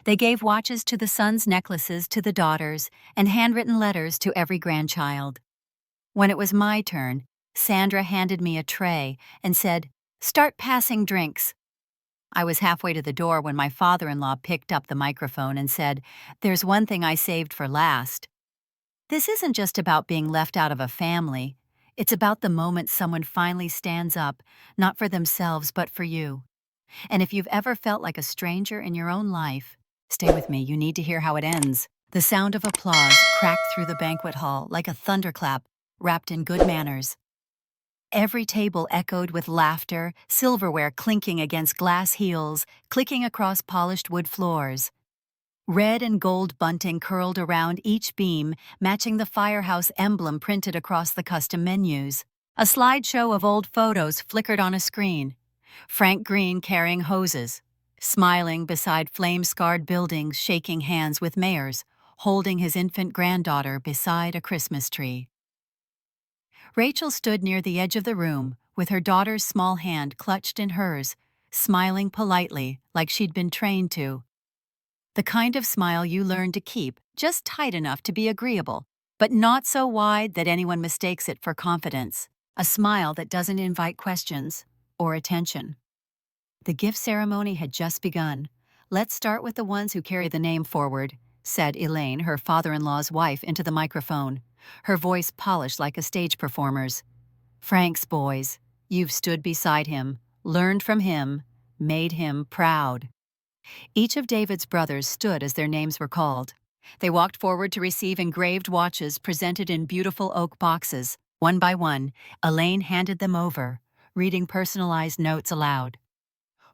They gave watches to the sons, necklaces to the daughters, and handwritten letters to every grandchild. When it was my turn, Sandra handed me a tray and said, "Start passing drinks." I was halfway to the door when my father-in-law picked up the microphone and said, "There's one thing I saved for last." This isn't just about being left out of a family. It's about the moment someone finally stands up, not for themselves but for you. And if you've ever felt like a stranger in your own life, stay with me, you need to hear how it ends. The sound of applause cracked through the banquet hall like a thunderclap, wrapped in good manners. Every table echoed with laughter, silverware clinking against glass heels, clicking across polished wood floors. Red and gold bunting curled around each beam, matching the firehouse emblem printed across the custom menus. A slideshow of old photos flickered on a screen. Frank Green carrying hoses, smiling beside flame-scarred buildings, shaking hands with mayors, holding his infant granddaughter beside a Christmas tree. Rachel stood near the edge of the room, with her daughter's small hand clutched in hers, smiling politely like she'd been trained to. The kind of smile you learn to keep just tight enough to be agreeable, but not so wide that anyone mistakes it for confidence. A smile that doesn't invite questions or attention. The gift ceremony had just begun. "Let's start with the ones who carry the name forward," said Elaine, her father-in-law's wife, into the microphone, her voice polished like a stage performer's. "Frank's boys, you've stood beside him, learned from him, made him proud." Each of David's brothers stood as their names were called. They walked forward to receive engraved watches presented in beautiful oak boxes. One by one, Elaine handed them over, reading personalized notes aloud.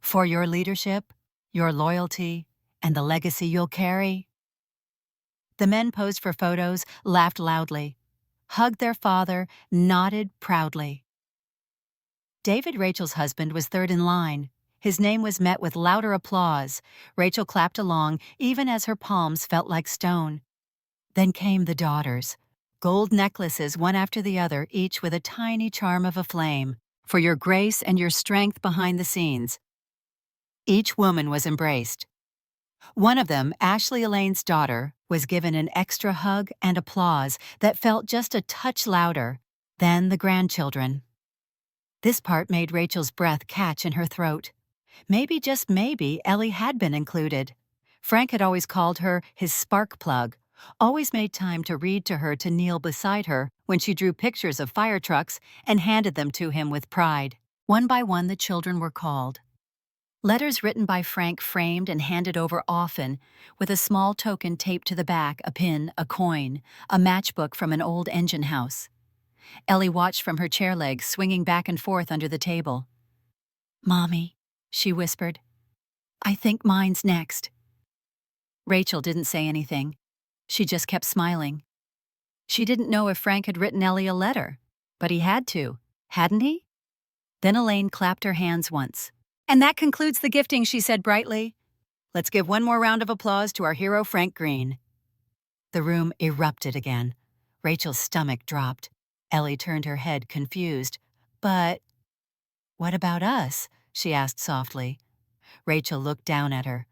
"For your leadership, your loyalty, and the legacy you'll carry." The men posed for photos, laughed loudly, hugged their father, nodded proudly. David, Rachel's husband, was third in line. His name was met with louder applause. Rachel clapped along, even as her palms felt like stone. Then came the daughters. Gold necklaces, one after the other, each with a tiny charm of a flame. "For your grace and your strength behind the scenes." Each woman was embraced. One of them, Ashley, Elaine's daughter, was given an extra hug and applause that felt just a touch louder than the grandchildren. This part made Rachel's breath catch in her throat. Maybe, just maybe, Ellie had been included. Frank had always called her his spark plug, always made time to read to her, to kneel beside her when she drew pictures of fire trucks and handed them to him with pride. One by one, the children were called. Letters written by Frank framed and handed over often, with a small token taped to the back, a pin, a coin, a matchbook from an old engine house. Ellie watched from her chair legs, swinging back and forth under the table. "Mommy," she whispered, "I think mine's next." Rachel didn't say anything. She just kept smiling. She didn't know if Frank had written Ellie a letter, but he had to, hadn't he? Then Elaine clapped her hands once. "And that concludes the gifting," she said brightly. "Let's give one more round of applause to our hero, Frank Green." The room erupted again. Rachel's stomach dropped. Ellie turned her head, confused. "But what about us?" she asked softly. Rachel looked down at her.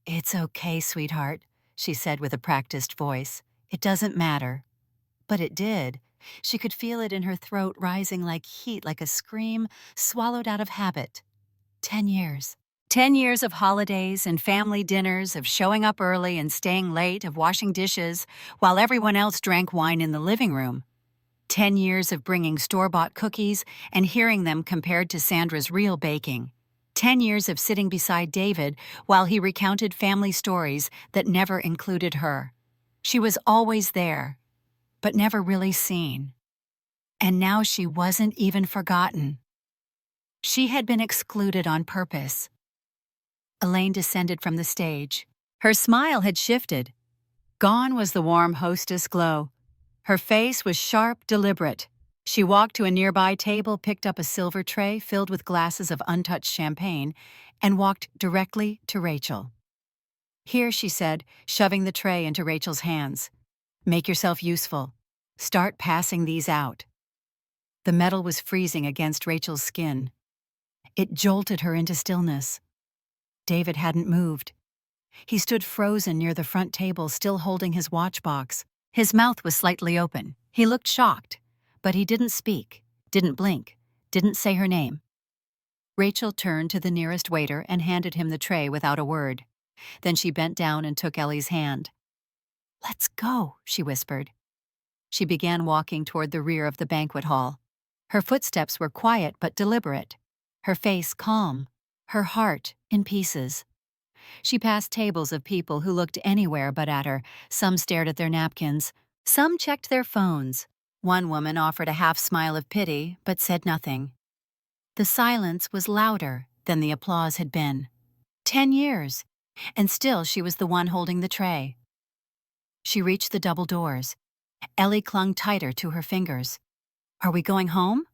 "It's okay, sweetheart," she said with a practiced voice. "It doesn't matter." But it did. She could feel it in her throat, rising like heat, like a scream swallowed out of habit. 10 years. 10 years of holidays and family dinners, of showing up early and staying late, of washing dishes while everyone else drank wine in the living room. 10 years of bringing store-bought cookies and hearing them compared to Sandra's real baking. 10 years of sitting beside David while he recounted family stories that never included her. She was always there, but never really seen. And now she wasn't even forgotten. She had been excluded on purpose. Elaine descended from the stage. Her smile had shifted. Gone was the warm hostess glow. Her face was sharp, deliberate. She walked to a nearby table, picked up a silver tray filled with glasses of untouched champagne, and walked directly to Rachel. "Here," she said, shoving the tray into Rachel's hands. "Make yourself useful. Start passing these out." The metal was freezing against Rachel's skin. It jolted her into stillness. David hadn't moved. He stood frozen near the front table, still holding his watch box. His mouth was slightly open. He looked shocked, but he didn't speak, didn't blink, didn't say her name. Rachel turned to the nearest waiter and handed him the tray without a word. Then she bent down and took Ellie's hand. "Let's go," she whispered. She began walking toward the rear of the banquet hall. Her footsteps were quiet but deliberate, her face calm, her heart in pieces. She passed tables of people who looked anywhere but at her. Some stared at their napkins. Some checked their phones. One woman offered a half smile of pity but said nothing. The silence was louder than the applause had been. 10 years, and still she was the one holding the tray. She reached the double doors. Ellie clung tighter to her fingers. "Are we going home?"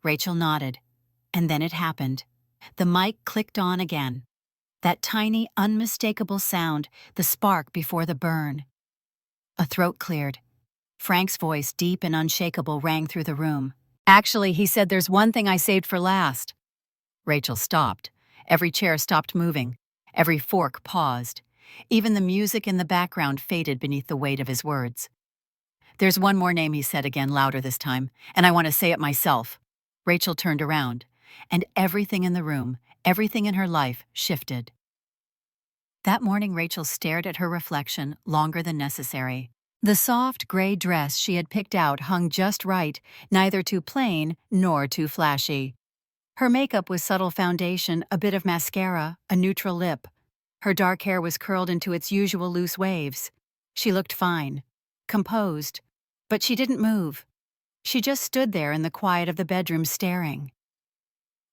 Rachel nodded. And then it happened. The mic clicked on again. That tiny, unmistakable sound, the spark before the burn. A throat cleared. Frank's voice, deep and unshakable, rang through the room. "Actually," he said, "there's one thing I saved for last." Rachel stopped. Every chair stopped moving. Every fork paused. Even the music in the background faded beneath the weight of his words. "There's one more name," he said again, louder this time, "and I want to say it myself." Rachel turned around, and everything in the room, everything in her life, shifted. That morning Rachel stared at her reflection longer than necessary. The soft gray dress she had picked out hung just right, neither too plain nor too flashy. Her makeup was subtle foundation, a bit of mascara, a neutral lip. Her dark hair was curled into its usual loose waves. She looked fine, composed, but she didn't move. She just stood there in the quiet of the bedroom staring.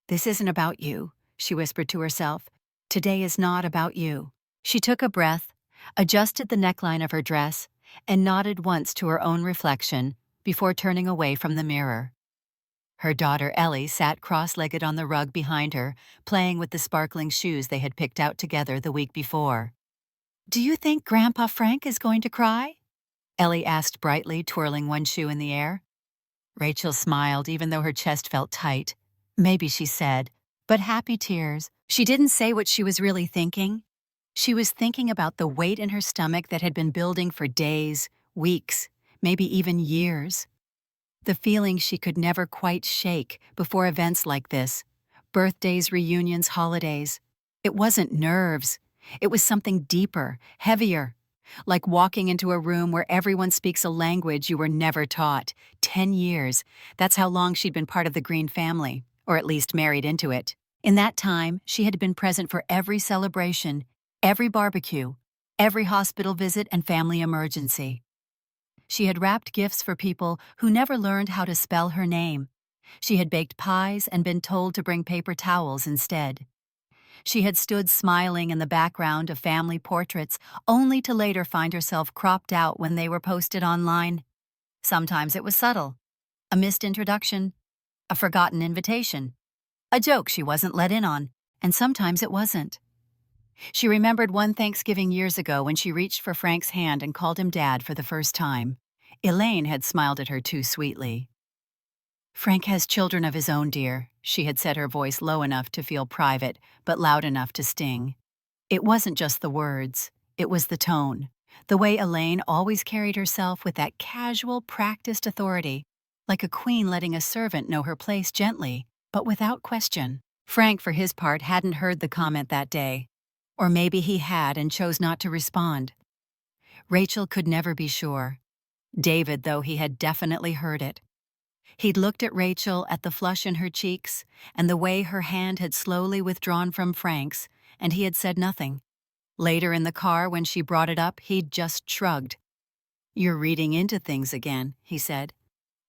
"This isn't about you," she whispered to herself. "Today is not about you." She took a breath, adjusted the neckline of her dress, and nodded once to her own reflection before turning away from the mirror. Her daughter Ellie sat cross-legged on the rug behind her, playing with the sparkling shoes they had picked out together the week before. "Do you think Grandpa Frank is going to cry?" Ellie asked brightly, twirling one shoe in the air. Rachel smiled, even though her chest felt tight. "Maybe," she said, but happy tears. She didn't say what she was really thinking. She was thinking about the weight in her stomach that had been building for days, weeks, maybe even years. The feeling she could never quite shake before events like this. Birthdays, reunions, holidays. It wasn't nerves. It was something deeper, heavier. Like walking into a room where everyone speaks a language you were never taught. 10 years. That's how long she'd been part of the Green family, or at least married into it. In that time, she had been present for every celebration, every barbecue, every hospital visit and family emergency. She had wrapped gifts for people who never learned how to spell her name. She had baked pies and been told to bring paper towels instead. She had stood smiling in the background of family portraits, only to later find herself cropped out when they were posted online. Sometimes it was subtle. A missed introduction, a forgotten invitation, a joke she wasn't let in on, and sometimes it wasn't. She remembered one Thanksgiving years ago when she reached for Frank's hand and called him Dad for the first time. Elaine had smiled at her too sweetly. "Frank has children of his own, dear," she had said, her voice low enough to feel private, but loud enough to sting. It wasn't just the words, it was the tone, the way Elaine always carried herself with that casual, practiced authority, like a queen letting a servant know her place gently, but without question. Frank, for his part, hadn't heard the comment that day. Or maybe he had and chose not to respond. Rachel could never be sure. David, though, he had definitely heard it. He'd looked at Rachel, at the flush in her cheeks, and the way her hand had slowly withdrawn from Frank's, and he had said nothing. Later in the car, when she brought it up, he'd just shrugged. "You're reading into things again," he said.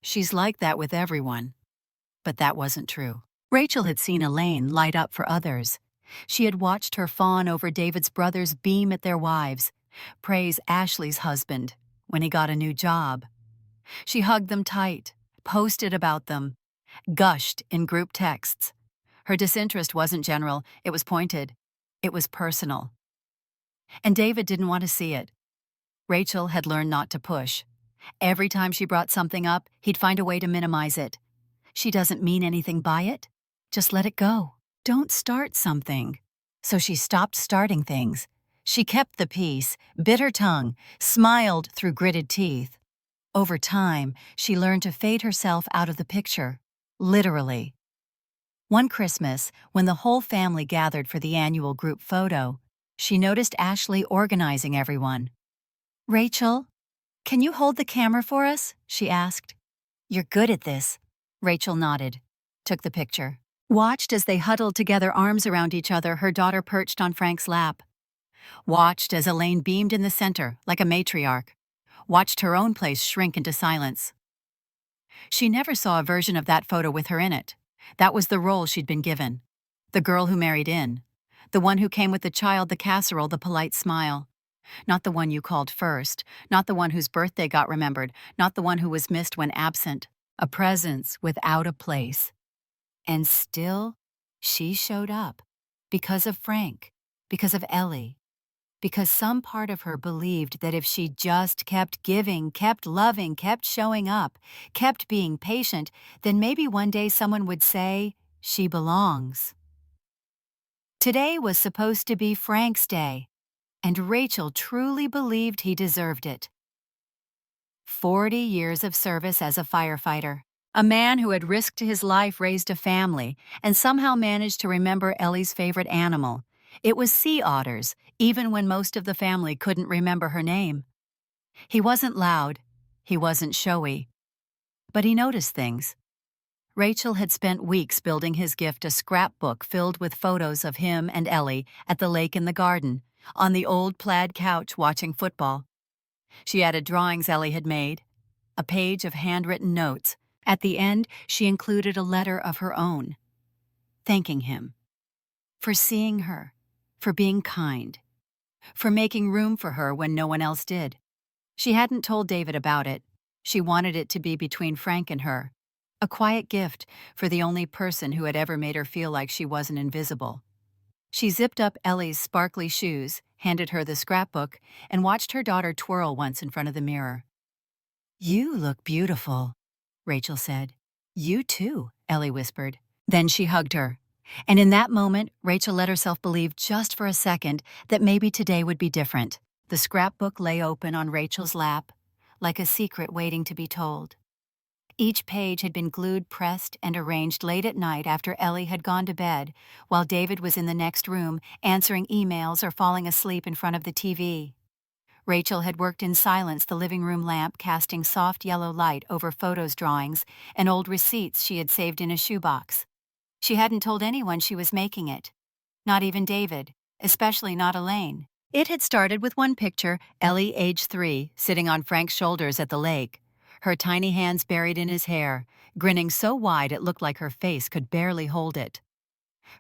"She's like that with everyone." But that wasn't true. Rachel had seen Elaine light up for others. She had watched her fawn over David's brothers, beam at their wives, praise Ashley's husband when he got a new job. She hugged them tight, posted about them, gushed in group texts. Her disinterest wasn't general, it was pointed. It was personal. And David didn't want to see it. Rachel had learned not to push. Every time she brought something up, he'd find a way to minimize it. "She doesn't mean anything by it. Just let it go. Don't start something." So she stopped starting things. She kept the peace, bit her tongue, smiled through gritted teeth. Over time, she learned to fade herself out of the picture, literally. One Christmas, when the whole family gathered for the annual group photo, she noticed Ashley organizing everyone. "Rachel, can you hold the camera for us?" she asked. "You're good at this." Rachel nodded, took the picture. Watched as they huddled together, arms around each other, her daughter perched on Frank's lap. Watched as Elaine beamed in the center, like a matriarch. Watched her own place shrink into silence. She never saw a version of that photo with her in it. That was the role she'd been given. The girl who married in. The one who came with the child, the casserole, the polite smile. Not the one you called first. Not the one whose birthday got remembered. Not the one who was missed when absent. A presence without a place. And still, she showed up. Because of Frank. Because of Ellie. Because some part of her believed that if she just kept giving, kept loving, kept showing up, kept being patient, then maybe one day someone would say, she belongs. Today was supposed to be Frank's day, and Rachel truly believed he deserved it. 40 years of service as a firefighter. A man who had risked his life, raised a family, and somehow managed to remember Ellie's favorite animal. It was sea otters, even when most of the family couldn't remember her name. He wasn't loud, he wasn't showy, but he noticed things. Rachel had spent weeks building his gift, a scrapbook filled with photos of him and Ellie at the lake in the garden, on the old plaid couch watching football. She added drawings Ellie had made, a page of handwritten notes. At the end, she included a letter of her own, thanking him for seeing her, for being kind, for making room for her when no one else did. She hadn't told David about it. She wanted it to be between Frank and her, a quiet gift for the only person who had ever made her feel like she wasn't invisible. She zipped up Ellie's sparkly shoes, handed her the scrapbook, and watched her daughter twirl once in front of the mirror. "You look beautiful," Rachel said. "You too," Ellie whispered. Then she hugged her. And in that moment, Rachel let herself believe just for a second that maybe today would be different. The scrapbook lay open on Rachel's lap, like a secret waiting to be told. Each page had been glued, pressed, and arranged late at night after Ellie had gone to bed, while David was in the next room, answering emails or falling asleep in front of the TV. Rachel had worked in silence, the living room lamp casting soft yellow light over photos, drawings, and old receipts she had saved in a shoebox. She hadn't told anyone she was making it. Not even David, especially not Elaine. It had started with one picture, Ellie, age 3, sitting on Frank's shoulders at the lake, her tiny hands buried in his hair, grinning so wide it looked like her face could barely hold it.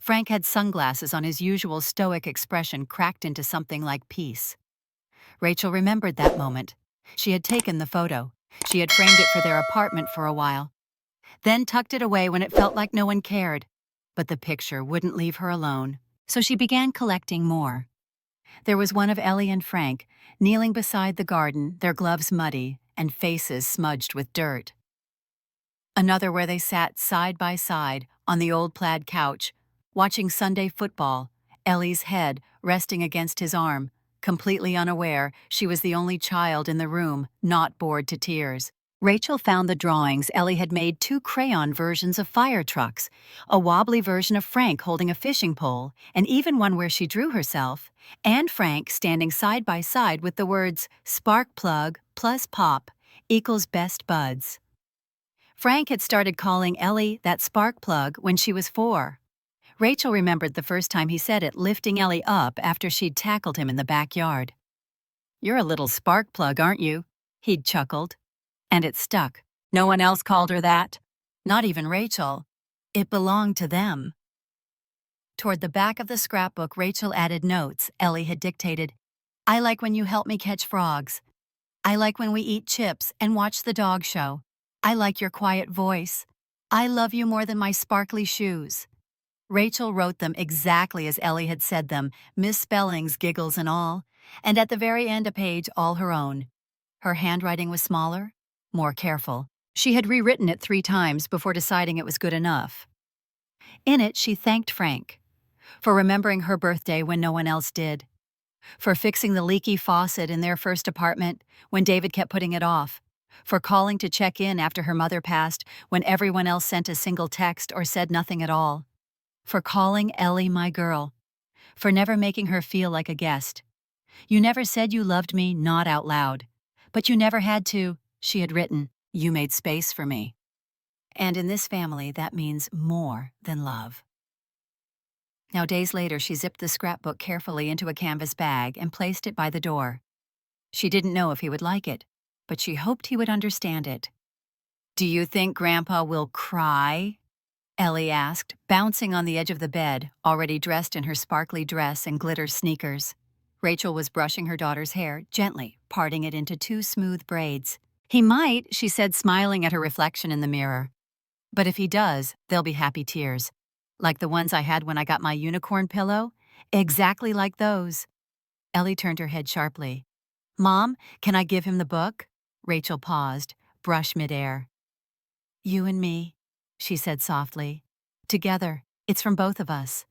Frank had sunglasses on, his usual stoic expression cracked into something like peace. Rachel remembered that moment. She had taken the photo. She had framed it for their apartment for a while, then tucked it away when it felt like no one cared. But the picture wouldn't leave her alone, so she began collecting more. There was one of Ellie and Frank, kneeling beside the garden, their gloves muddy and faces smudged with dirt. Another where they sat side by side on the old plaid couch, watching Sunday football, Ellie's head resting against his arm, completely unaware she was the only child in the room, not bored to tears. Rachel found the drawings Ellie had made, 2 crayon versions of fire trucks, a wobbly version of Frank holding a fishing pole, and even one where she drew herself, and Frank standing side by side with the words "spark plug plus pop equals best buds." Frank had started calling Ellie that spark plug when she was 4. Rachel remembered the first time he said it, lifting Ellie up after she'd tackled him in the backyard. "You're a little spark plug, aren't you?" he'd chuckled. And it stuck. No one else called her that. Not even Rachel. It belonged to them. Toward the back of the scrapbook, Rachel added notes Ellie had dictated. "I like when you help me catch frogs. I like when we eat chips and watch the dog show. I like your quiet voice. I love you more than my sparkly shoes." Rachel wrote them exactly as Ellie had said them, misspellings, giggles, and all, and at the very end a page all her own. Her handwriting was smaller, more careful. She had rewritten it 3 times before deciding it was good enough. In it, she thanked Frank for remembering her birthday when no one else did, For fixing the leaky faucet in their first apartment when David kept putting it off. For calling to check in after her mother passed when everyone else sent a single text or said nothing at all. For calling Ellie my girl. For never making her feel like a guest. You never said you loved me, not out loud. But you never had to, she had written. You made space for me. And in this family, that means more than love. Now, days later, she zipped the scrapbook carefully into a canvas bag and placed it by the door. She didn't know if he would like it, but she hoped he would understand it. Do you think Grandpa will cry? Ellie asked, bouncing on the edge of the bed, already dressed in her sparkly dress and glitter sneakers. Rachel was brushing her daughter's hair, gently, parting it into 2 smooth braids. He might, she said, smiling at her reflection in the mirror. But if he does, they'll be happy tears. Like the ones I had when I got my unicorn pillow? Exactly like those. Ellie turned her head sharply. Mom, can I give him the book? Rachel paused, brush midair. You and me, she said softly. Together, it's from both of us.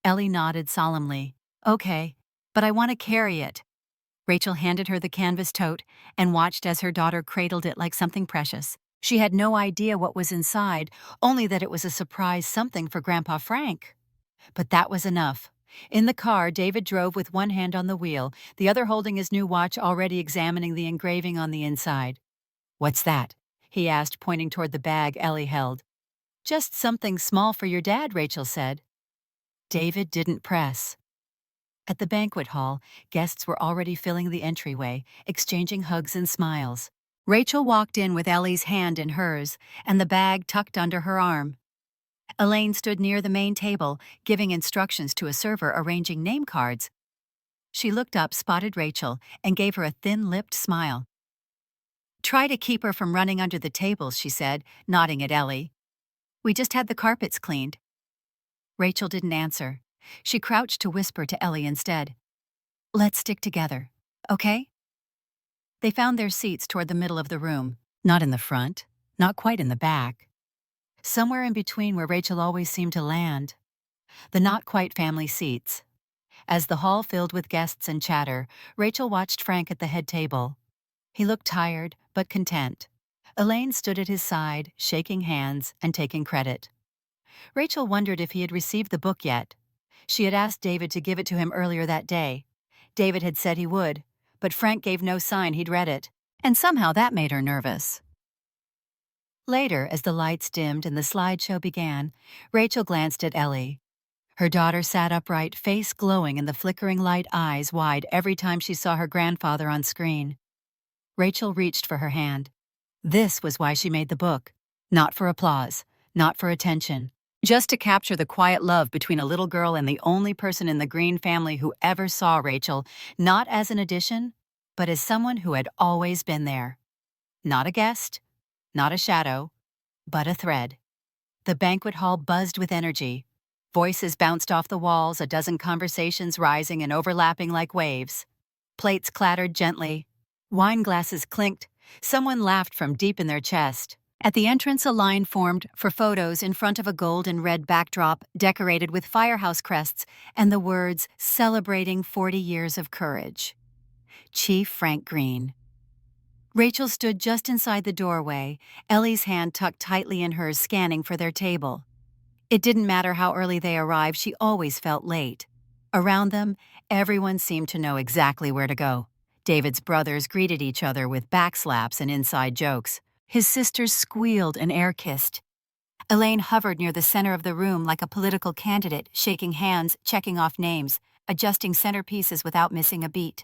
Ellie nodded solemnly. Okay, but I want to carry it. Rachel handed her the canvas tote and watched as her daughter cradled it like something precious. She had no idea what was inside, only that it was a surprise something for Grandpa Frank. But that was enough. In the car, David drove with one hand on the wheel, the other holding his new watch, already examining the engraving on the inside. What's that? He asked, pointing toward the bag Ellie held. Just something small for your dad, Rachel said. David didn't press. At the banquet hall, guests were already filling the entryway, exchanging hugs and smiles. Rachel walked in with Ellie's hand in hers and the bag tucked under her arm. Elaine stood near the main table, giving instructions to a server arranging name cards. She looked up, spotted Rachel, and gave her a thin-lipped smile. Try to keep her from running under the tables, she said, nodding at Ellie. We just had the carpets cleaned. Rachel didn't answer. She crouched to whisper to Ellie instead. Let's stick together, okay? They found their seats toward the middle of the room, not in the front, not quite in the back. Somewhere in between where Rachel always seemed to land. The not-quite family seats. As the hall filled with guests and chatter, Rachel watched Frank at the head table. He looked tired, but content. Elaine stood at his side, shaking hands and taking credit. Rachel wondered if he had received the book yet. She had asked David to give it to him earlier that day. David had said he would, but Frank gave no sign he'd read it, and somehow that made her nervous. Later, as the lights dimmed and the slideshow began, Rachel glanced at Ellie. Her daughter sat upright, face glowing and the flickering light eyes wide every time she saw her grandfather on screen. Rachel reached for her hand. This was why she made the book. Not for applause, not for attention. Just to capture the quiet love between a little girl and the only person in the Green family who ever saw Rachel, not as an addition, but as someone who had always been there. Not a guest, not a shadow, but a thread. The banquet hall buzzed with energy. Voices bounced off the walls, a dozen conversations rising and overlapping like waves. Plates clattered gently. Wine glasses clinked. Someone laughed from deep in their chest. At the entrance, a line formed for photos in front of a gold and red backdrop decorated with firehouse crests and the words, "Celebrating 40 years of courage. Chief Frank Green." Rachel stood just inside the doorway, Ellie's hand tucked tightly in hers, scanning for their table. It didn't matter how early they arrived, she always felt late. Around them, everyone seemed to know exactly where to go. David's brothers greeted each other with backslaps and inside jokes. His sisters squealed and air-kissed. Elaine hovered near the center of the room like a political candidate, shaking hands, checking off names, adjusting centerpieces without missing a beat.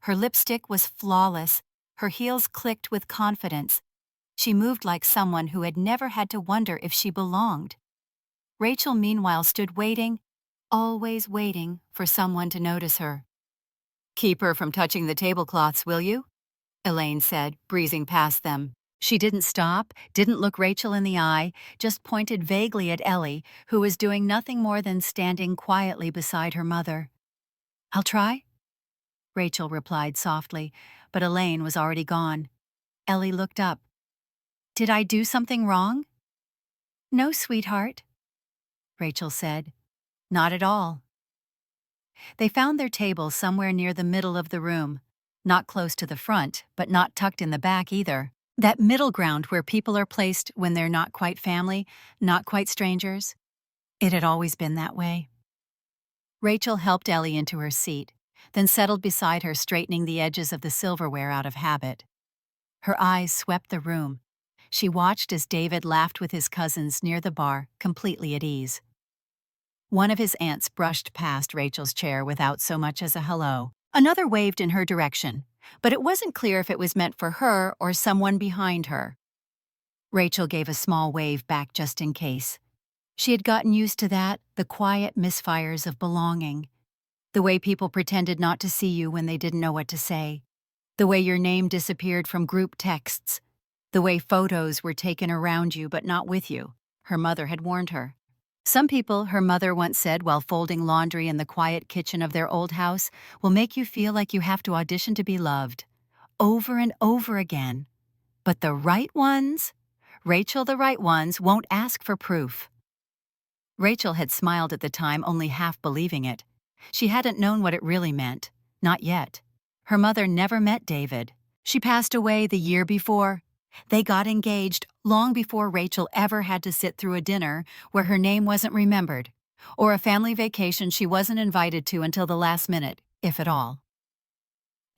Her lipstick was flawless. Her heels clicked with confidence. She moved like someone who had never had to wonder if she belonged. Rachel, meanwhile, stood waiting, always waiting for someone to notice her. "Keep her from touching the tablecloths, will you?" Elaine said, breezing past them. She didn't stop, didn't look Rachel in the eye, just pointed vaguely at Ellie, who was doing nothing more than standing quietly beside her mother. "I'll try," Rachel replied softly, but Elaine was already gone. Ellie looked up. "Did I do something wrong?" "No, sweetheart," Rachel said. "Not at all." They found their table somewhere near the middle of the room, not close to the front, but not tucked in the back either. That middle ground where people are placed when they're not quite family, not quite strangers. It had always been that way. Rachel helped Ellie into her seat, then settled beside her, straightening the edges of the silverware out of habit. Her eyes swept the room. She watched as David laughed with his cousins near the bar, completely at ease. One of his aunts brushed past Rachel's chair without so much as a hello. Another waved in her direction, but it wasn't clear if it was meant for her or someone behind her. Rachel gave a small wave back just in case. She had gotten used to that, the quiet misfires of belonging. The way people pretended not to see you when they didn't know what to say. The way your name disappeared from group texts. The way photos were taken around you but not with you. Her mother had warned her. Some people, her mother once said while folding laundry in the quiet kitchen of their old house, will make you feel like you have to audition to be loved. Over and over again. But the right ones, Rachel, the right ones, won't ask for proof. Rachel had smiled at the time, only half believing it. She hadn't known what it really meant. Not yet. Her mother never met David. She passed away the year before. They got engaged long before Rachel ever had to sit through a dinner where her name wasn't remembered, or a family vacation she wasn't invited to until the last minute, if at all.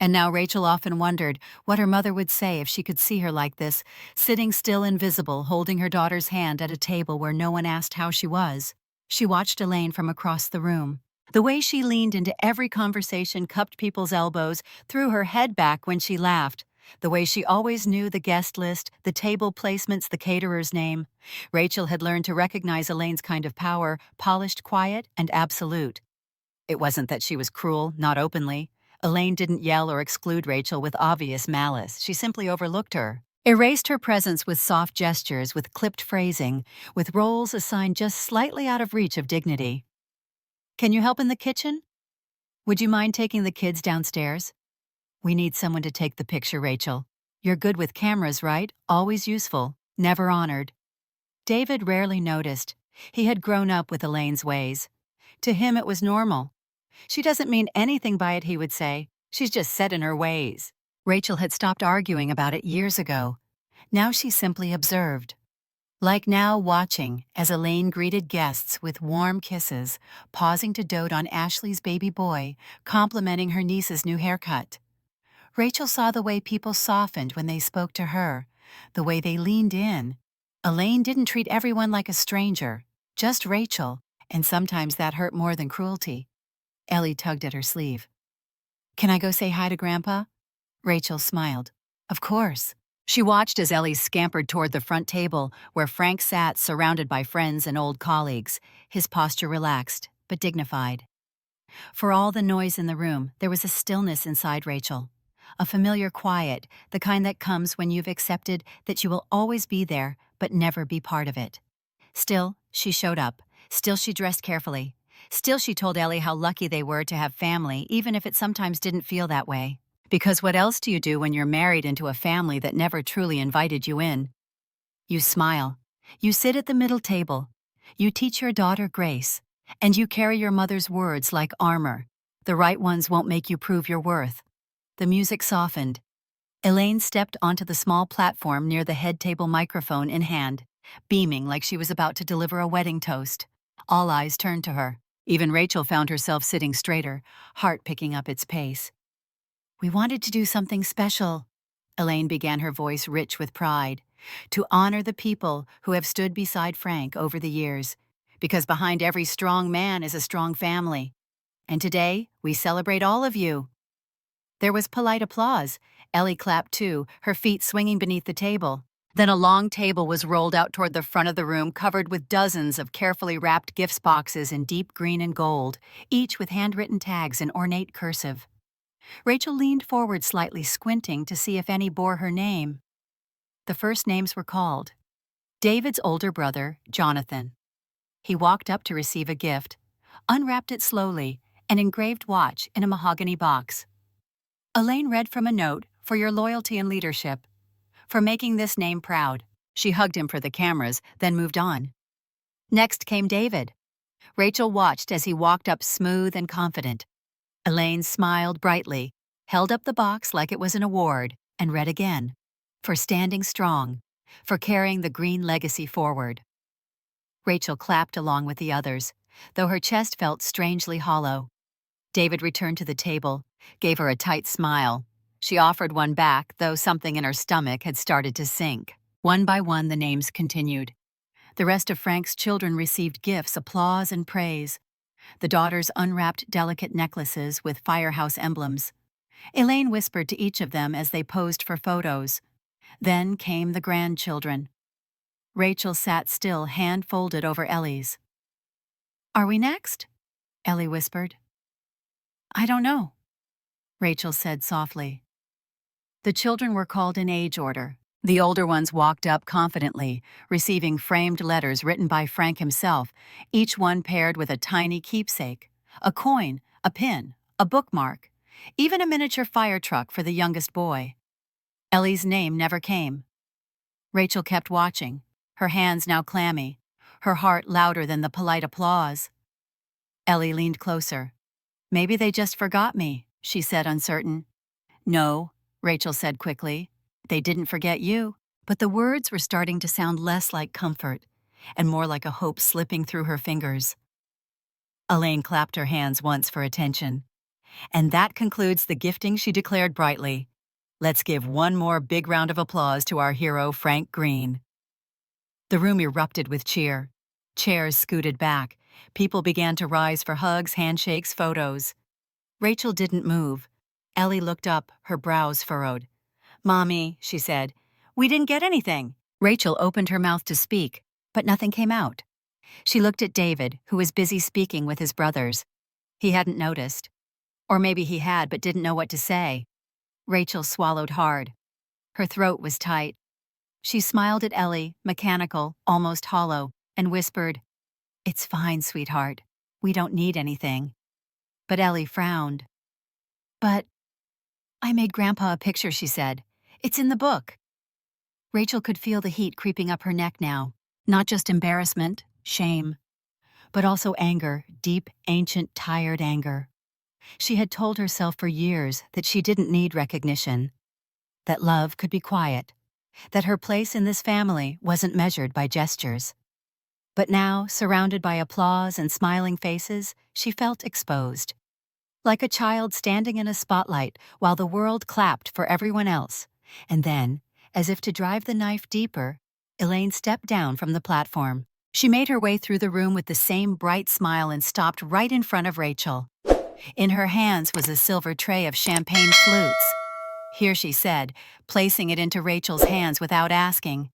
And now Rachel often wondered what her mother would say if she could see her like this, sitting still invisible, holding her daughter's hand at a table where no one asked how she was. She watched Elaine from across the room. The way she leaned into every conversation, cupped people's elbows, threw her head back when she laughed. The way she always knew the guest list, the table placements, the caterer's name. Rachel had learned to recognize Elaine's kind of power, polished, quiet, and absolute. It wasn't that she was cruel, not openly. Elaine didn't yell or exclude Rachel with obvious malice. She simply overlooked her. Erased her presence with soft gestures, with clipped phrasing, with roles assigned just slightly out of reach of dignity. "Can you help in the kitchen? Would you mind taking the kids downstairs? We need someone to take the picture, Rachel. You're good with cameras, right? Always useful, never honored." David rarely noticed. He had grown up with Elaine's ways. To him it was normal. "She doesn't mean anything by it," he would say. "She's just set in her ways." Rachel had stopped arguing about it years ago. Now she simply observed. Like now, watching as Elaine greeted guests with warm kisses, pausing to dote on Ashley's baby boy, complimenting her niece's new haircut. Rachel saw the way people softened when they spoke to her, the way they leaned in. Elaine didn't treat everyone like a stranger, just Rachel, and sometimes that hurt more than cruelty. Ellie tugged at her sleeve. "Can I go say hi to Grandpa?" Rachel smiled. "Of course." She watched as Ellie scampered toward the front table where Frank sat surrounded by friends and old colleagues, his posture relaxed, but dignified. For all the noise in the room, there was a stillness inside Rachel. A familiar quiet, the kind that comes when you've accepted that you will always be there, but never be part of it. Still, she showed up. Still, she dressed carefully. Still, she told Ellie how lucky they were to have family, even if it sometimes didn't feel that way. Because what else do you do when you're married into a family that never truly invited you in? You smile. You sit at the middle table. You teach your daughter grace. And you carry your mother's words like armor. The right ones won't make you prove your worth. The music softened. Elaine stepped onto the small platform near the head table, microphone in hand, beaming like she was about to deliver a wedding toast. All eyes turned to her. Even Rachel found herself sitting straighter, heart picking up its pace. "We wanted to do something special," Elaine began, her voice rich with pride, "to honor the people who have stood beside Frank over the years, because behind every strong man is a strong family. And today, we celebrate all of you." There was polite applause. Ellie clapped too, her feet swinging beneath the table. Then a long table was rolled out toward the front of the room, covered with dozens of carefully wrapped gifts boxes in deep green and gold, each with handwritten tags in ornate cursive. Rachel leaned forward slightly, squinting to see if any bore her name. The first names were called. David's older brother, Jonathan. He walked up to receive a gift, unwrapped it slowly, an engraved watch in a mahogany box. Elaine read from a note, "For your loyalty and leadership. For making this name proud." She hugged him for the cameras, then moved on. Next came David. Rachel watched as he walked up smooth and confident, Elaine smiled brightly, held up the box like it was an award, and read again. For standing strong, for carrying the green legacy forward. Rachel clapped along with the others, though her chest felt strangely hollow. David returned to the table, gave her a tight smile. She offered one back, though something in her stomach had started to sink. One by one, the names continued. The rest of Frank's children received gifts, applause, and praise. The daughters unwrapped delicate necklaces with firehouse emblems. Elaine whispered to each of them as they posed for photos. Then came the grandchildren. Rachel sat still, hand folded over Ellie's. "Are we next?" Ellie whispered. "I don't know," Rachel said softly. The children were called in age order. The older ones walked up confidently, receiving framed letters written by Frank himself, each one paired with a tiny keepsake, a coin, a pin, a bookmark, even a miniature fire truck for the youngest boy. Ellie's name never came. Rachel kept watching, her hands now clammy, her heart louder than the polite applause. Ellie leaned closer. "Maybe they just forgot me," she said, uncertain. "No," Rachel said quickly. "They didn't forget you." But the words were starting to sound less like comfort and more like a hope slipping through her fingers. Elaine clapped her hands once for attention. "And that concludes the gifting," she declared brightly. "Let's give one more big round of applause to our hero, Frank Green." The room erupted with cheer. Chairs scooted back. People began to rise for hugs, handshakes, photos. Rachel didn't move. Ellie looked up, her brows furrowed. "Mommy," she said, "we didn't get anything." Rachel opened her mouth to speak, but nothing came out. She looked at David, who was busy speaking with his brothers. He hadn't noticed. Or maybe he had but didn't know what to say. Rachel swallowed hard. Her throat was tight. She smiled at Ellie, mechanical, almost hollow, and whispered, "It's fine, sweetheart. We don't need anything." But Ellie frowned. "But I made Grandpa a picture," she said. "It's in the book." Rachel could feel the heat creeping up her neck now. Not just embarrassment, shame, but also anger, deep, ancient, tired anger. She had told herself for years that she didn't need recognition, that love could be quiet, that her place in this family wasn't measured by gestures. But now, surrounded by applause and smiling faces, she felt exposed. Like a child standing in a spotlight while the world clapped for everyone else. And then, as if to drive the knife deeper, Elaine stepped down from the platform. She made her way through the room with the same bright smile and stopped right in front of Rachel. In her hands was a silver tray of champagne flutes. "Here," she said, placing it into Rachel's hands without asking.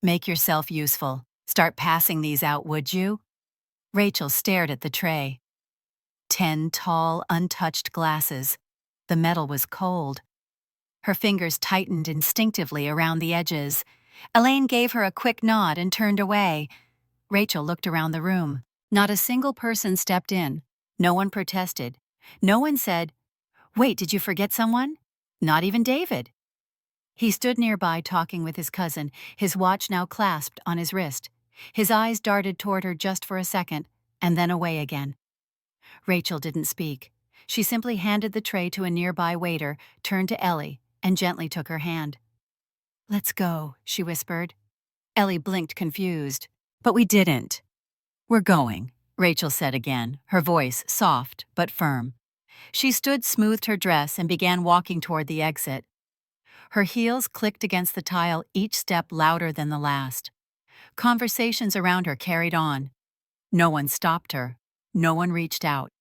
"Make yourself useful. Start passing these out, would you?" Rachel stared at the tray. 10 tall, untouched glasses. The metal was cold. Her fingers tightened instinctively around the edges. Elaine gave her a quick nod and turned away. Rachel looked around the room. Not a single person stepped in. No one protested. No one said, "Wait, did you forget someone?" Not even David. He stood nearby talking with his cousin, his watch now clasped on his wrist. His eyes darted toward her just for a second, and then away again. Rachel didn't speak. She simply handed the tray to a nearby waiter, turned to Ellie, and gently took her hand. "Let's go," she whispered. Ellie blinked confused. "But we didn't." "We're going," Rachel said again, her voice soft but firm. She smoothed her dress and began walking toward the exit. Her heels clicked against the tile, each step louder than the last. Conversations around her carried on. No one stopped her. No one reached out.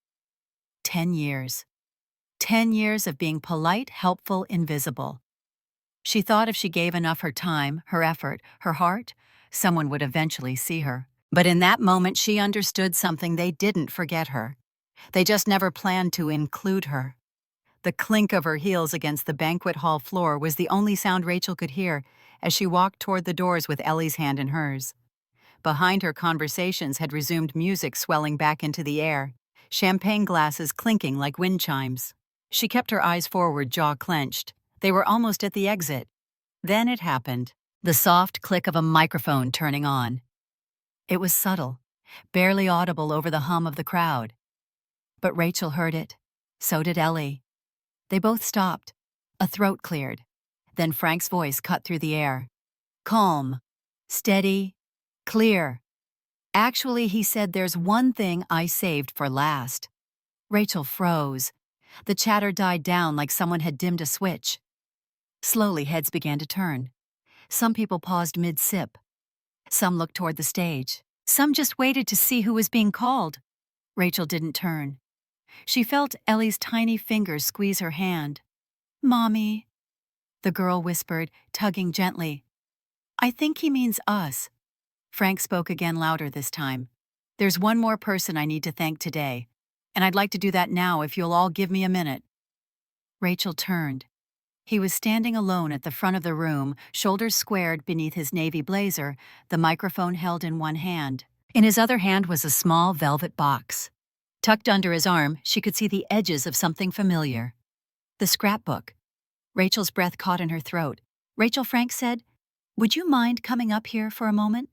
10 years. 10 years of being polite, helpful, invisible. She thought if she gave enough her time, her effort, her heart, someone would eventually see her. But in that moment, she understood something: they didn't forget her. They just never planned to include her. The clink of her heels against the banquet hall floor was the only sound Rachel could hear as she walked toward the doors with Ellie's hand in hers. Behind her, conversations had resumed, music swelling back into the air, champagne glasses clinking like wind chimes. She kept her eyes forward, jaw clenched. They were almost at the exit. Then it happened. The soft click of a microphone turning on. It was subtle, barely audible over the hum of the crowd. But Rachel heard it. So did Ellie. They both stopped. A throat cleared. Then Frank's voice cut through the air. Calm. Steady. Clear. Actually, he said, there's one thing I saved for last. Rachel froze. The chatter died down like someone had dimmed a switch. Slowly, heads began to turn. Some people paused mid-sip. Some looked toward the stage. Some just waited to see who was being called. Rachel didn't turn. She felt Ellie's tiny fingers squeeze her hand. Mommy, the girl whispered, tugging gently. I think he means us. Frank spoke again, louder this time. There's one more person I need to thank today, and I'd like to do that now if you'll all give me a minute. Rachel turned. He was standing alone at the front of the room, shoulders squared beneath his navy blazer, the microphone held in one hand. In his other hand was a small velvet box. Tucked under his arm, she could see the edges of something familiar. The scrapbook. Rachel's breath caught in her throat. Rachel, Frank said, would you mind coming up here for a moment?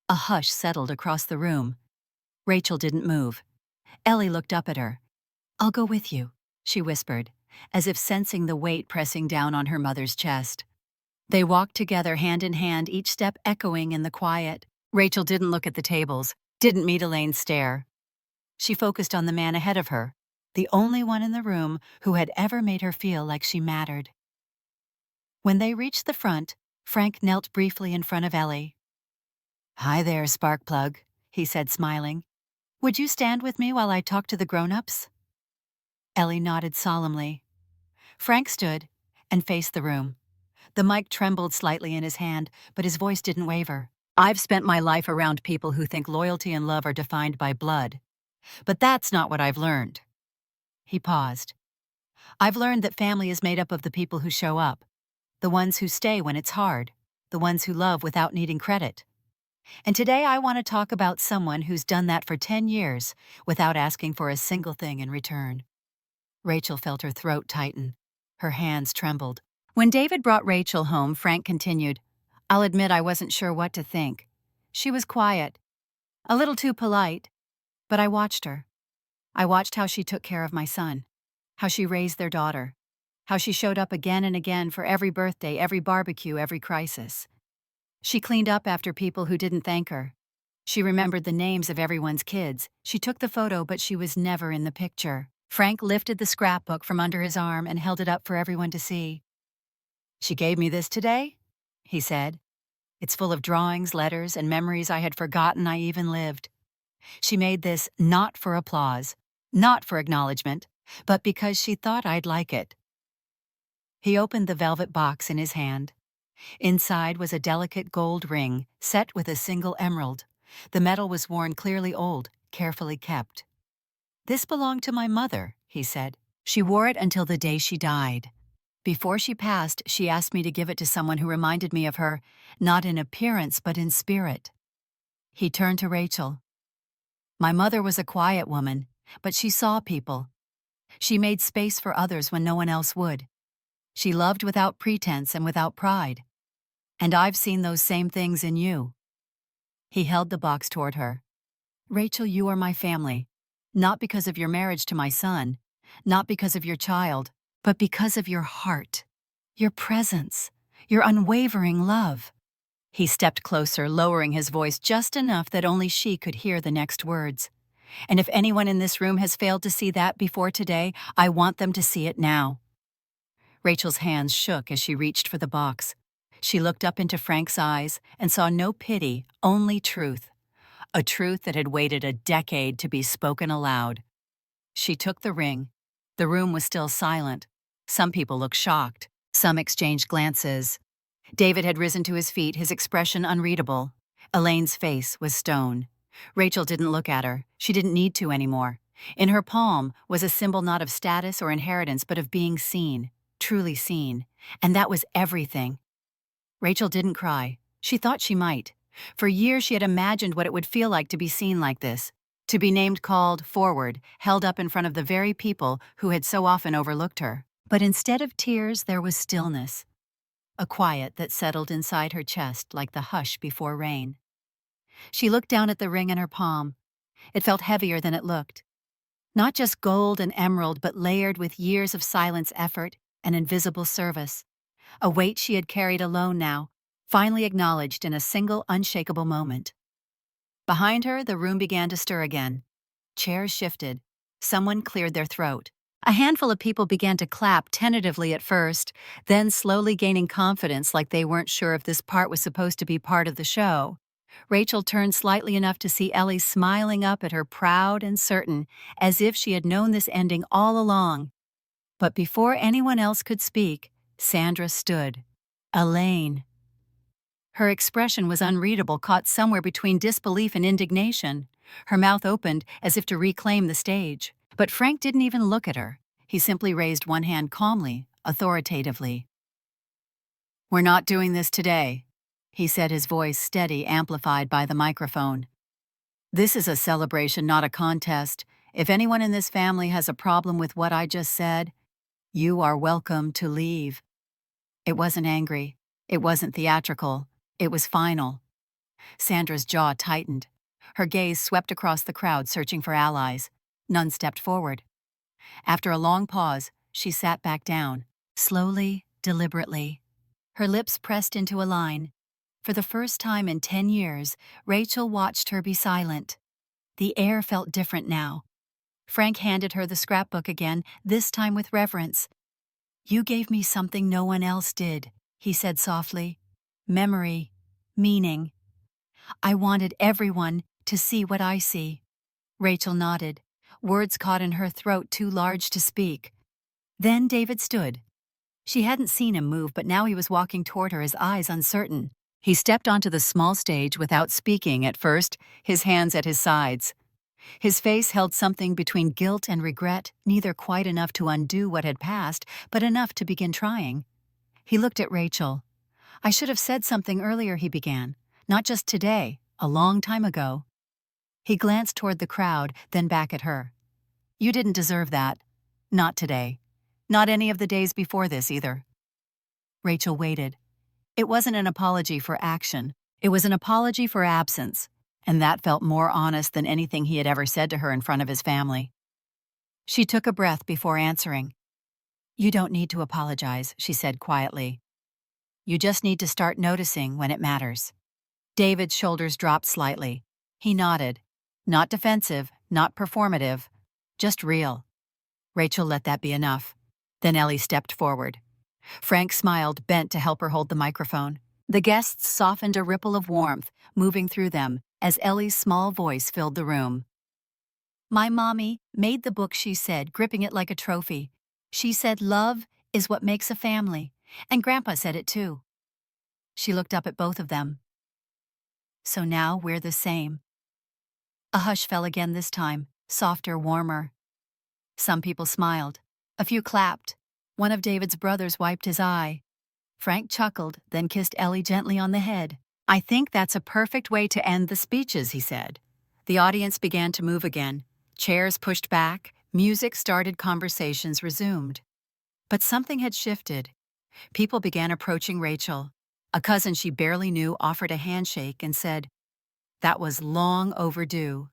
A hush settled across the room. Rachel didn't move. Ellie looked up at her. I'll go with you, she whispered, as if sensing the weight pressing down on her mother's chest. They walked together hand in hand, each step echoing in the quiet. Rachel didn't look at the tables, didn't meet Elaine's stare. She focused on the man ahead of her, the only one in the room who had ever made her feel like she mattered. When they reached the front, Frank knelt briefly in front of Ellie. Hi there, Sparkplug, he said, smiling. Would you stand with me while I talk to the grown-ups? Ellie nodded solemnly. Frank stood and faced the room. The mic trembled slightly in his hand, but his voice didn't waver. I've spent my life around people who think loyalty and love are defined by blood. But that's not what I've learned. He paused. I've learned that family is made up of the people who show up, the ones who stay when it's hard, the ones who love without needing credit. And today I want to talk about someone who's done that for 10 years without asking for a single thing in return. Rachel felt her throat tighten. Her hands trembled. When David brought Rachel home, Frank continued, I'll admit I wasn't sure what to think. She was quiet, a little too polite, but I watched her. I watched how she took care of my son, how she raised their daughter, how she showed up again and again for every birthday, every barbecue, every crisis. She cleaned up after people who didn't thank her. She remembered the names of everyone's kids. She took the photo, but she was never in the picture. Frank lifted the scrapbook from under his arm and held it up for everyone to see. She gave me this today, he said. It's full of drawings, letters, and memories I had forgotten I even lived. She made this not for applause, not for acknowledgement, but because she thought I'd like it. He opened the velvet box in his hand. Inside was a delicate gold ring set with a single emerald. The metal was worn, clearly old, carefully kept. This belonged to my mother, he said. She wore it until the day she died. Before she passed, she asked me to give it to someone who reminded me of her, not in appearance but in spirit. He turned to Rachel. My mother was a quiet woman, but she saw people. She made space for others when no one else would. She loved without pretense and without pride. And I've seen those same things in you. He held the box toward her. Rachel, you are my family, not because of your marriage to my son, not because of your child, but because of your heart, your presence, your unwavering love. He stepped closer, lowering his voice just enough that only she could hear the next words. And if anyone in this room has failed to see that before today, I want them to see it now. Rachel's hands shook as she reached for the box. She looked up into Frank's eyes and saw no pity, only truth. A truth that had waited a decade to be spoken aloud. She took the ring. The room was still silent. Some people looked shocked. Some exchanged glances. David had risen to his feet, his expression unreadable. Elaine's face was stone. Rachel didn't look at her. She didn't need to anymore. In her palm was a symbol not of status or inheritance, but of being seen, truly seen. And that was everything. Rachel didn't cry. She thought she might. For years she had imagined what it would feel like to be seen like this, to be named, called, forward, held up in front of the very people who had so often overlooked her. But instead of tears, there was stillness, a quiet that settled inside her chest like the hush before rain. She looked down at the ring in her palm. It felt heavier than it looked. Not just gold and emerald, but layered with years of silence effort and invisible service. A weight she had carried alone now, finally acknowledged in a single unshakable moment. Behind her, the room began to stir again. Chairs shifted. Someone cleared their throat. A handful of people began to clap tentatively at first, then slowly gaining confidence like they weren't sure if this part was supposed to be part of the show. Rachel turned slightly enough to see Ellie smiling up at her, proud and certain, as if she had known this ending all along. But before anyone else could speak, Sandra stood. Elaine. Her expression was unreadable, caught somewhere between disbelief and indignation. Her mouth opened as if to reclaim the stage. But Frank didn't even look at her. He simply raised one hand calmly, authoritatively. "We're not doing this today," he said, his voice steady, amplified by the microphone. "This is a celebration, not a contest. If anyone in this family has a problem with what I just said, you are welcome to leave." It wasn't angry. It wasn't theatrical. It was final. Sandra's jaw tightened. Her gaze swept across the crowd, searching for allies. None stepped forward. After a long pause, she sat back down, slowly, deliberately. Her lips pressed into a line. For the first time in 10 years, Rachel watched her be silent. The air felt different now. Frank handed her the scrapbook again, this time with reverence. "You gave me something no one else did," he said softly. "Memory, meaning. I wanted everyone to see what I see." Rachel nodded, words caught in her throat too large to speak. Then David stood. She hadn't seen him move, but now he was walking toward her, his eyes uncertain. He stepped onto the small stage without speaking at first, his hands at his sides. His face held something between guilt and regret, neither quite enough to undo what had passed, but enough to begin trying. He looked at Rachel. "I should have said something earlier," he began. "Not just today, a long time ago." He glanced toward the crowd, then back at her. "You didn't deserve that. Not today. Not any of the days before this, either." Rachel waited. It wasn't an apology for action. It was an apology for absence, and that felt more honest than anything he had ever said to her in front of his family. She took a breath before answering. "You don't need to apologize," she said quietly. "You just need to start noticing when it matters." David's shoulders dropped slightly. He nodded. Not defensive, not performative, just real. Rachel let that be enough. Then Ellie stepped forward. Frank smiled, bent to help her hold the microphone. The guests softened a ripple of warmth, moving through them, as Ellie's small voice filled the room. "My mommy made the book," she said, gripping it like a trophy. "She said love is what makes a family, and Grandpa said it too." She looked up at both of them. "So now we're the same." A hush fell again this time, softer, warmer. Some people smiled. A few clapped. One of David's brothers wiped his eye. Frank chuckled, then kissed Ellie gently on the head. "I think that's a perfect way to end the speeches," he said. The audience began to move again. Chairs pushed back, music started, conversations resumed. But something had shifted. People began approaching Rachel. A cousin she barely knew offered a handshake and said, "That was long overdue."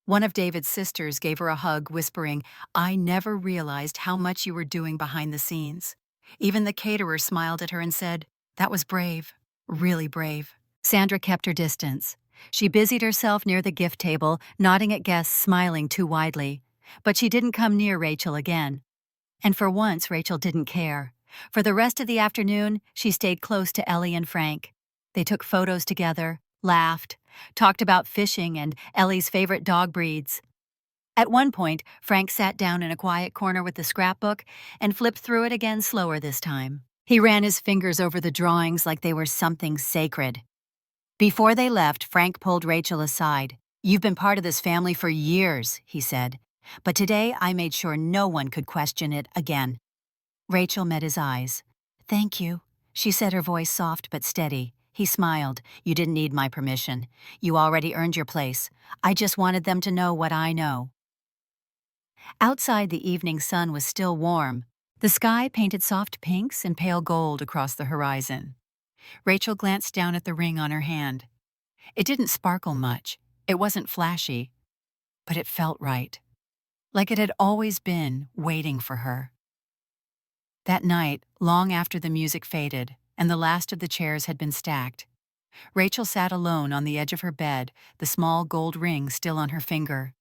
One of David's sisters gave her a hug, whispering, "I never realized how much you were doing behind the scenes." Even the caterer smiled at her and said, "That was brave, really brave." Sandra kept her distance. She busied herself near the gift table, nodding at guests, smiling too widely. But she didn't come near Rachel again. And for once, Rachel didn't care. For the rest of the afternoon, she stayed close to Ellie and Frank. They took photos together, laughed, talked about fishing and Ellie's favorite dog breeds. At one point, Frank sat down in a quiet corner with the scrapbook and flipped through it again, slower this time. He ran his fingers over the drawings like they were something sacred. Before they left, Frank pulled Rachel aside. "You've been part of this family for years," he said. "But today I made sure no one could question it again." Rachel met his eyes. "Thank you," she said, her voice soft but steady. He smiled. "You didn't need my permission. You already earned your place. I just wanted them to know what I know." Outside, the evening sun was still warm. The sky painted soft pinks and pale gold across the horizon. Rachel glanced down at the ring on her hand. It didn't sparkle much. It wasn't flashy. But it felt right. like it had always been waiting for her. That night, long after the music faded and the last of the chairs had been stacked, Rachel sat alone on the edge of her bed, the small gold ring still on her finger.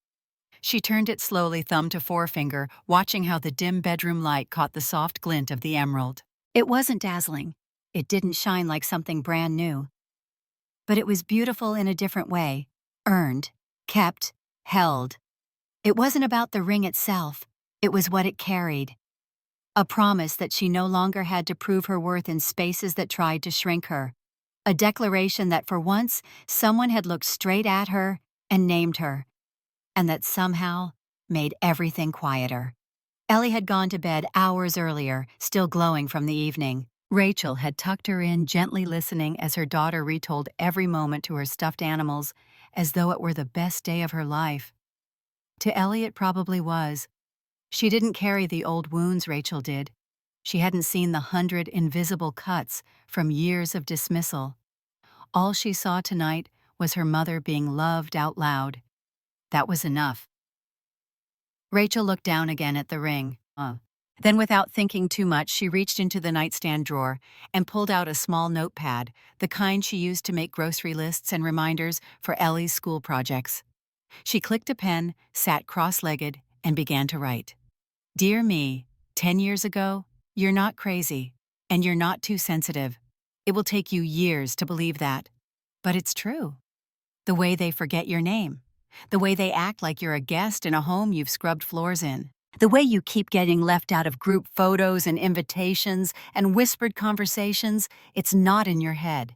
She turned it slowly thumb to forefinger, watching how the dim bedroom light caught the soft glint of the emerald. It wasn't dazzling. It didn't shine like something brand new. But it was beautiful in a different way. Earned, kept, held. It wasn't about the ring itself. It was what it carried. A promise that she no longer had to prove her worth in spaces that tried to shrink her. A declaration that for once, someone had looked straight at her and named her, and that somehow made everything quieter. Ellie had gone to bed hours earlier, still glowing from the evening. Rachel had tucked her in, gently listening as her daughter retold every moment to her stuffed animals, as though it were the best day of her life. To Ellie it probably was. She didn't carry the old wounds Rachel did. She hadn't seen the 100 invisible cuts from years of dismissal. All she saw tonight was her mother being loved out loud. That was enough. Rachel looked down again at the ring. Then, without thinking too much, she reached into the nightstand drawer and pulled out a small notepad, the kind she used to make grocery lists and reminders for Ellie's school projects. She clicked a pen, sat cross-legged, and began to write. Dear me, 10 years ago, you're not crazy, and you're not too sensitive. It will take you years to believe that. But it's true. The way they forget your name. The way they act like you're a guest in a home you've scrubbed floors in. The way you keep getting left out of group photos and invitations and whispered conversations, it's not in your head.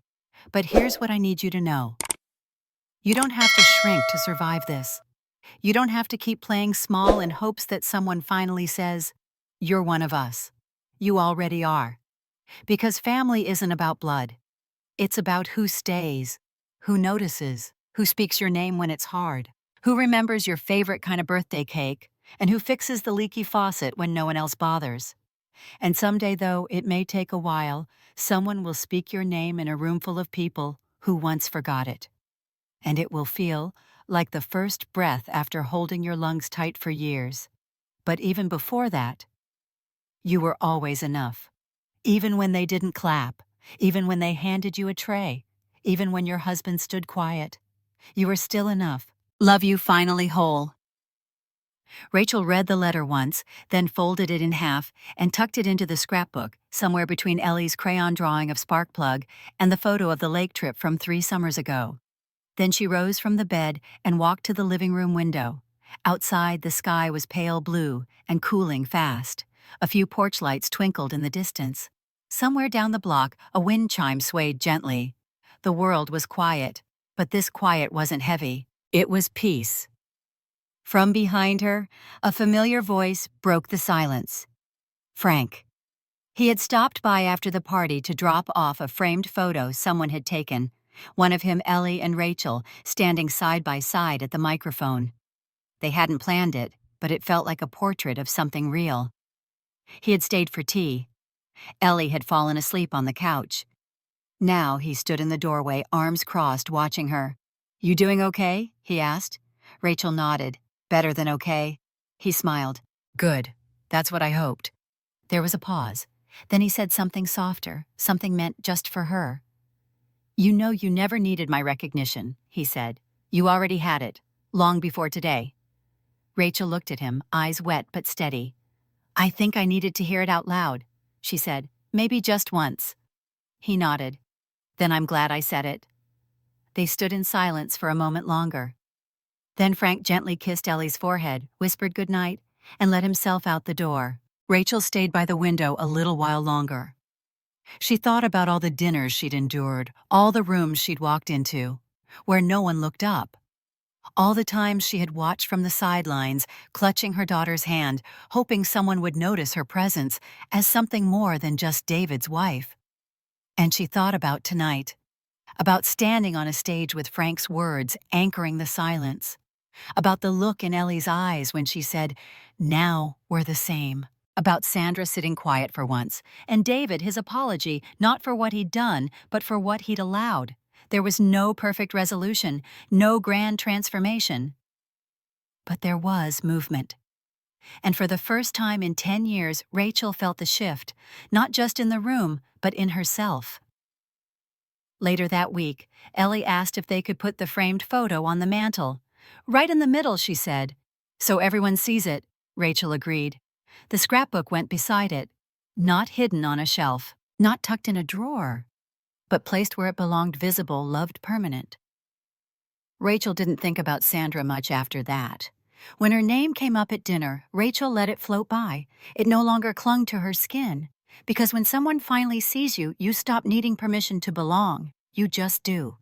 But here's what I need you to know. You don't have to shrink to survive this. You don't have to keep playing small in hopes that someone finally says, "You're one of us." You already are. Because family isn't about blood. It's about who stays, who notices, who speaks your name when it's hard, who remembers your favorite kind of birthday cake, and who fixes the leaky faucet when no one else bothers. And someday, though it may take a while, someone will speak your name in a room full of people who once forgot it. And it will feel like the first breath after holding your lungs tight for years. But even before that, you were always enough. Even when they didn't clap, even when they handed you a tray, even when your husband stood quiet, you were still enough. Love you finally whole. Rachel read the letter once, then folded it in half and tucked it into the scrapbook, somewhere between Ellie's crayon drawing of Sparkplug and the photo of the lake trip from 3 summers ago. Then she rose from the bed and walked to the living room window. Outside, the sky was pale blue and cooling fast. A few porch lights twinkled in the distance. Somewhere down the block, a wind chime swayed gently. The world was quiet, but this quiet wasn't heavy. It was peace. From behind her, a familiar voice broke the silence. Frank. He had stopped by after the party to drop off a framed photo someone had taken, one of him, Ellie, and Rachel, standing side by side at the microphone. They hadn't planned it, but it felt like a portrait of something real. He had stayed for tea. Ellie had fallen asleep on the couch. Now he stood in the doorway, arms crossed, watching her. "You doing okay?" he asked. Rachel nodded. "Better than okay." He smiled. "Good. That's what I hoped." There was a pause. Then he said something softer, something meant just for her. "You know you never needed my recognition," he said. "You already had it, long before today." Rachel looked at him, eyes wet but steady. "I think I needed to hear it out loud," she said. "Maybe just once." He nodded. "Then I'm glad I said it." They stood in silence for a moment longer. Then Frank gently kissed Ellie's forehead, whispered goodnight, and let himself out the door. Rachel stayed by the window a little while longer. She thought about all the dinners she'd endured, all the rooms she'd walked into, where no one looked up. All the times she had watched from the sidelines, clutching her daughter's hand, hoping someone would notice her presence as something more than just David's wife. And she thought about tonight, about standing on a stage with Frank's words anchoring the silence, about the look in Ellie's eyes when she said, "Now we're the same." About Sandra sitting quiet for once, and David his apology not for what he'd done, but for what he'd allowed. There was no perfect resolution, no grand transformation. But there was movement. And for the first time in 10 years, Rachel felt the shift, not just in the room, but in herself. Later that week, Ellie asked if they could put the framed photo on the mantel. Right in the middle, she said. So everyone sees it, Rachel agreed. The scrapbook went beside it, not hidden on a shelf, not tucked in a drawer, but placed where it belonged, visible, loved, permanent. Rachel didn't think about Sandra much after that. When her name came up at dinner, Rachel let it float by. It no longer clung to her skin. Because when someone finally sees you, you stop needing permission to belong. You just do.